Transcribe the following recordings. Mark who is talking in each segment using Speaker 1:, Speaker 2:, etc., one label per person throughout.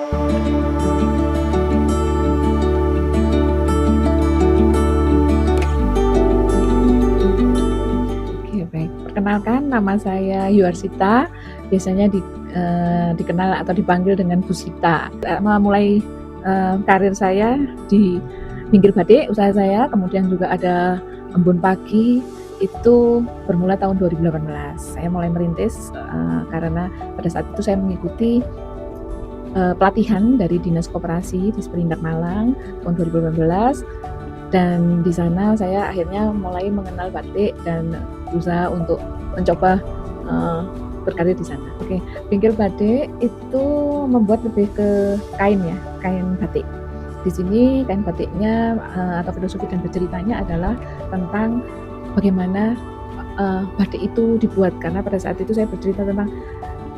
Speaker 1: Oke, baik. Perkenalkan, nama saya Yuarsita, biasanya dikenal atau dipanggil dengan Bu Sita. Memulai karir saya di Pinggir Batik, usaha saya, kemudian juga ada Embun Pagi, itu bermula tahun 2018. Saya mulai merintis karena pada saat itu saya mengikuti pelatihan dari Dinas Koperasi di Seperindak Malang tahun 2018. Dan di sana saya akhirnya mulai mengenal batik dan berusaha untuk mencoba berkarir di sana. Oke, Pinggir Batik itu membuat lebih ke kain ya, kain batik. Di sini kain batiknya atau filosofi dan berceritanya adalah tentang bagaimana batik itu dibuat, karena pada saat itu saya bercerita tentang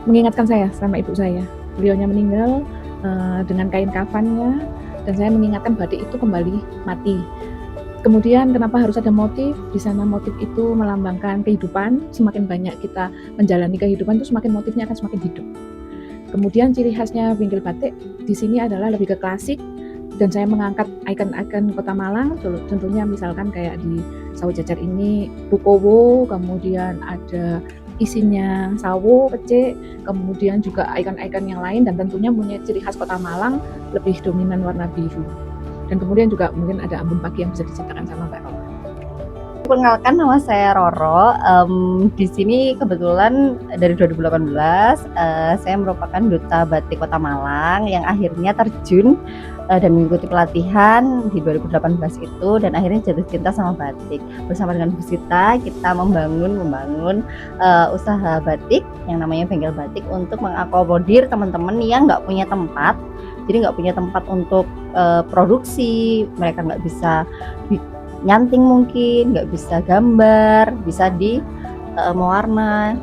Speaker 1: mengingatkan saya sama ibu saya. Beliaunya meninggal dengan kain kafannya, dan saya mengingatkan batik itu kembali mati. Kemudian kenapa harus ada motif? Di sana motif itu melambangkan kehidupan. Semakin banyak kita menjalani kehidupan itu semakin motifnya akan semakin hidup. Kemudian ciri khasnya Pinggir Batik di sini adalah lebih ke klasik, dan saya mengangkat ikon-ikon Kota Malang. Tentunya misalkan kayak di Sawo Jajar ini Bukowo, kemudian ada isinya sawo, pecik, kemudian juga ikon-ikon yang lain, dan tentunya punya ciri khas Kota Malang lebih dominan warna biru. Dan kemudian juga mungkin ada Embun Pagi yang bisa diceritakan sama Mbak Roro.
Speaker 2: Perkenalkan, nama saya Roro. Di sini kebetulan dari 2018 saya merupakan duta batik Kota Malang yang akhirnya terjun dan mengikuti pelatihan di 2018 itu, dan akhirnya jatuh cinta sama batik. Bersama dengan Bu Sita kita membangun usaha batik yang namanya Bengkel Batik untuk mengakomodir teman-teman yang nggak punya tempat. Jadi nggak punya tempat untuk produksi, mereka nggak bisa nyanting, mungkin nggak bisa gambar, bisa di mewarna,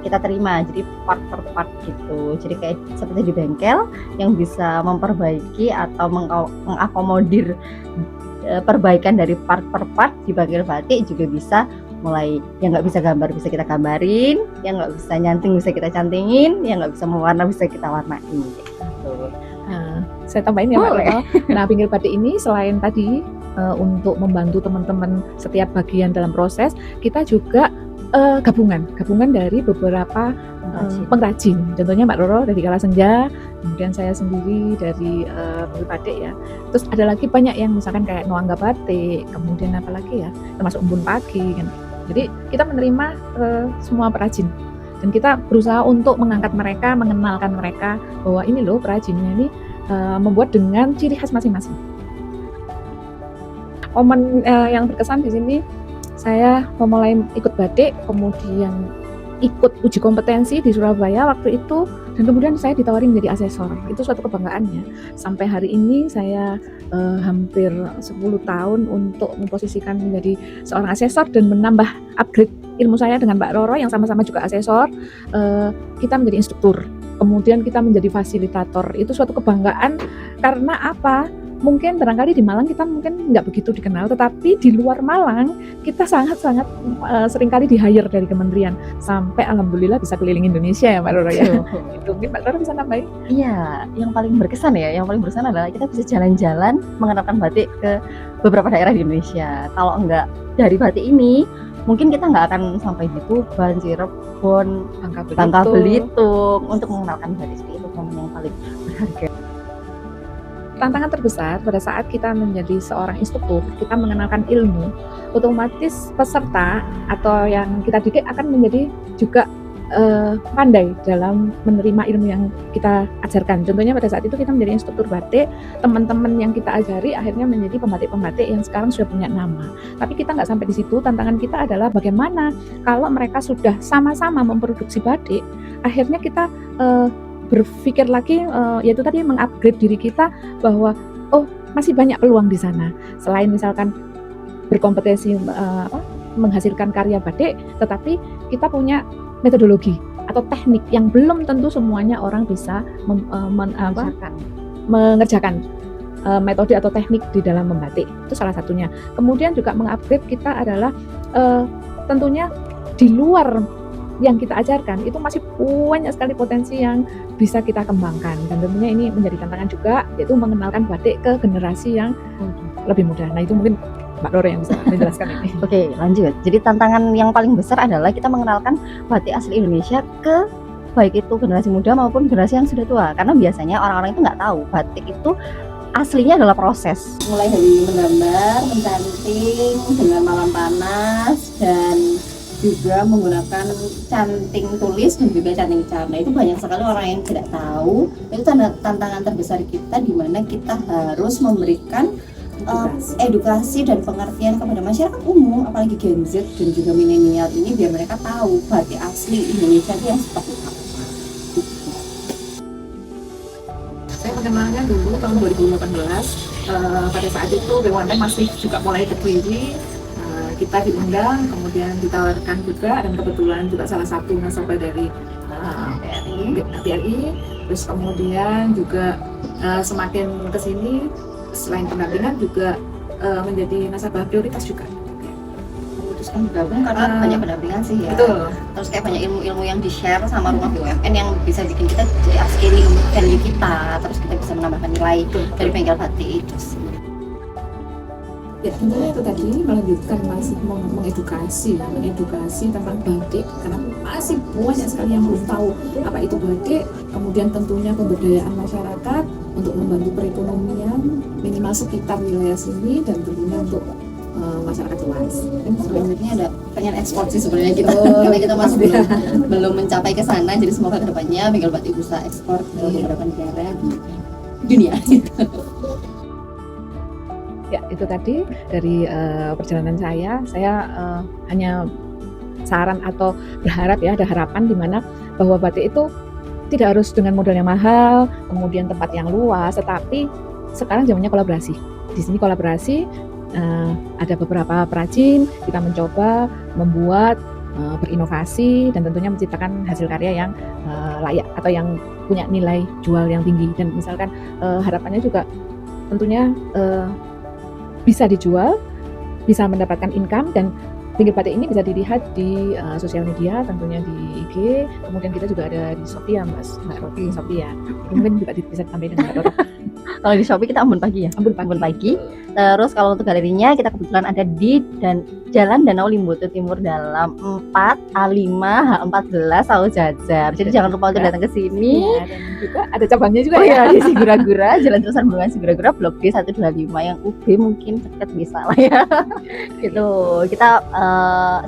Speaker 2: kita terima jadi part per part gitu. Jadi kayak seperti di bengkel yang bisa memperbaiki atau mengakomodir perbaikan dari part per part. Di Bengkel Batik juga bisa, mulai yang nggak bisa gambar bisa kita gambarin, yang nggak bisa nyanting bisa kita cantingin, yang nggak bisa mewarna bisa kita warnain gitu.
Speaker 1: Nah, saya tambahin ya Mbak Roro. Nah, Pinggir Batik ini selain tadi untuk membantu teman-teman setiap bagian dalam proses, kita juga gabungan dari beberapa pengrajin. Contohnya Mbak Roro dari Kala Senja, kemudian saya sendiri dari Pinggir Batik ya. Terus ada lagi banyak yang misalkan kayak Noangga Batik, kemudian apa lagi ya, termasuk Embun Pagi kan. Jadi kita menerima semua perajin, dan kita berusaha untuk mengangkat mereka, mengenalkan mereka bahwa ini loh perajinnya ini membuat dengan ciri khas masing-masing. Momen yang berkesan di sini, saya memulai ikut batik, kemudian ikut uji kompetensi di Surabaya waktu itu, dan kemudian saya ditawarin menjadi asesor. Itu suatu kebanggaannya. Sampai hari ini saya hampir 10 tahun untuk memposisikan menjadi seorang asesor dan menambah upgrade ilmu saya dengan Mbak Roro yang sama-sama juga asesor. Kita menjadi instruktur, kemudian kita menjadi fasilitator. Itu suatu kebanggaan karena apa? Mungkin barangkali di Malang kita mungkin nggak begitu dikenal, tetapi di luar Malang kita sangat-sangat seringkali di-hire dari kementerian, sampai alhamdulillah bisa keliling Indonesia ya Mbak Roro ya. Itu mungkin Mbak Roro bisa nambahin?
Speaker 2: Iya, yang paling berkesan adalah kita bisa jalan-jalan mengenalkan batik ke beberapa daerah di Indonesia. Kalau enggak dari batik ini, mungkin kita nggak akan sampai di Tuban, Cirebon, Bangka Belitung untuk mengenalkan batik. Itu momen yang paling berharga.
Speaker 1: Tantangan terbesar pada saat kita menjadi seorang instruktur, kita mengenalkan ilmu, otomatis peserta atau yang kita didik akan menjadi juga pandai dalam menerima ilmu yang kita ajarkan. Contohnya pada saat itu kita menjadi instruktur batik, teman-teman yang kita ajari akhirnya menjadi pembatik-pembatik yang sekarang sudah punya nama. Tapi kita nggak sampai di situ. Tantangan kita adalah bagaimana kalau mereka sudah sama-sama memproduksi batik, akhirnya kita berpikir lagi, yaitu tadi mengupgrade diri kita bahwa masih banyak peluang di sana. Selain misalkan berkompetisi menghasilkan karya batik, tetapi kita punya metodologi atau teknik yang belum tentu semuanya orang bisa mengerjakan metode atau teknik di dalam membatik. Itu salah satunya. Kemudian juga mengupgrade kita adalah tentunya di luar yang kita ajarkan itu masih banyak sekali potensi yang bisa kita kembangkan, dan tentunya ini menjadi tantangan juga, yaitu mengenalkan batik ke generasi yang lebih muda. Nah, itu mungkin Mbak Roro yang bisa menjelaskan ini.
Speaker 2: Oke, lanjut. Jadi tantangan yang paling besar adalah kita mengenalkan batik asli Indonesia ke baik itu generasi muda maupun generasi yang sudah tua. Karena biasanya orang-orang itu nggak tahu batik itu aslinya adalah proses. Mulai dari menggambar, mencanting dengan malam panas, dan juga menggunakan canting tulis dan juga canting cap. Nah, itu banyak sekali orang yang tidak tahu. Itu tantangan terbesar kita, di mana kita harus memberikan edukasi dan pengertian kepada masyarakat umum, apalagi Gen Z dan juga milenial ini, biar mereka tahu batik asli Indonesia itu yang seperti apa.
Speaker 1: Saya mengenalnya dulu tahun 2018, pada saat itu BUMN masih juga mulai berdiri. Kita diundang, kemudian ditawarkan juga, dan kebetulan juga salah satu nasabah dari BRI. Terus kemudian juga semakin kesini, selain pendampingan juga menjadi nasabah prioritas juga.
Speaker 2: Memutuskan bergabung karena banyak pendampingan sih ya.
Speaker 1: Betul.
Speaker 2: Terus kayak banyak ilmu-ilmu yang di-share sama rumah BUMN yang bisa bikin kita jadi upscaling value kita, terus kita bisa menambahkan nilai dari bengkel batik itu sih.
Speaker 1: Ya, tentunya itu tadi melanjutkan, masih mengedukasi tentang batik, karena masih banyak sekali yang belum tahu apa itu batik. Kemudian tentunya pemberdayaan masyarakat untuk membantu perekonomian minimal sekitar wilayah sini, dan tentunya untuk masyarakat luas.
Speaker 2: Dan selanjutnya ada pengen ekspor sih sebenarnya kita, karena kita masih belum mencapai ke sana. Jadi semoga kedepannya bengkel batik bisa ekspor ke beberapa negara di dunia.
Speaker 1: Ya, itu tadi dari perjalanan saya hanya saran atau berharap ya, ada harapan di mana bahwa batik itu tidak harus dengan modal yang mahal, kemudian tempat yang luas, tetapi sekarang zamannya kolaborasi. Di sini kolaborasi, ada beberapa perajin, kita mencoba membuat, berinovasi, dan tentunya menciptakan hasil karya yang layak atau yang punya nilai jual yang tinggi. Dan misalkan harapannya juga tentunya bisa dijual, bisa mendapatkan income, dan bengkel batik ini bisa dilihat di sosial media, tentunya di IG, kemudian kita juga ada di Shopee ya Mbak Roti, Shopee ya. Mungkin juga bisa disampaikan Mbak Roti.
Speaker 2: Kalau di Shopee kita Ambon Pagi ya. Ambon Pagi. Terus kalau untuk galerinya kita kebetulan ada di Jalan Danau Limboto Timur dalam 4 A5 H14 Sawo Jajar. Jadi jangan lupa untuk datang ke sini.
Speaker 1: Ya, dan juga ada cabangnya juga
Speaker 2: Oh
Speaker 1: ya.
Speaker 2: ya, di Sigura-gura, Jalan Terusan Bendungan Sigura-gura, Blok D 125, yang UB mungkin dekat bisa lah ya. Gitu. Kita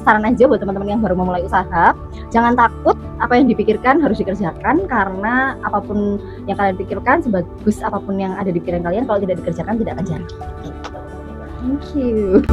Speaker 2: saran aja buat teman-teman yang baru memulai usaha, jangan takut, apa yang dipikirkan harus dikerjakan, karena apapun yang kalian pikirkan, sebagus apapun yang ada di pikiran kalian, kalau tidak dikerjakan tidak akan jadi. Thank you.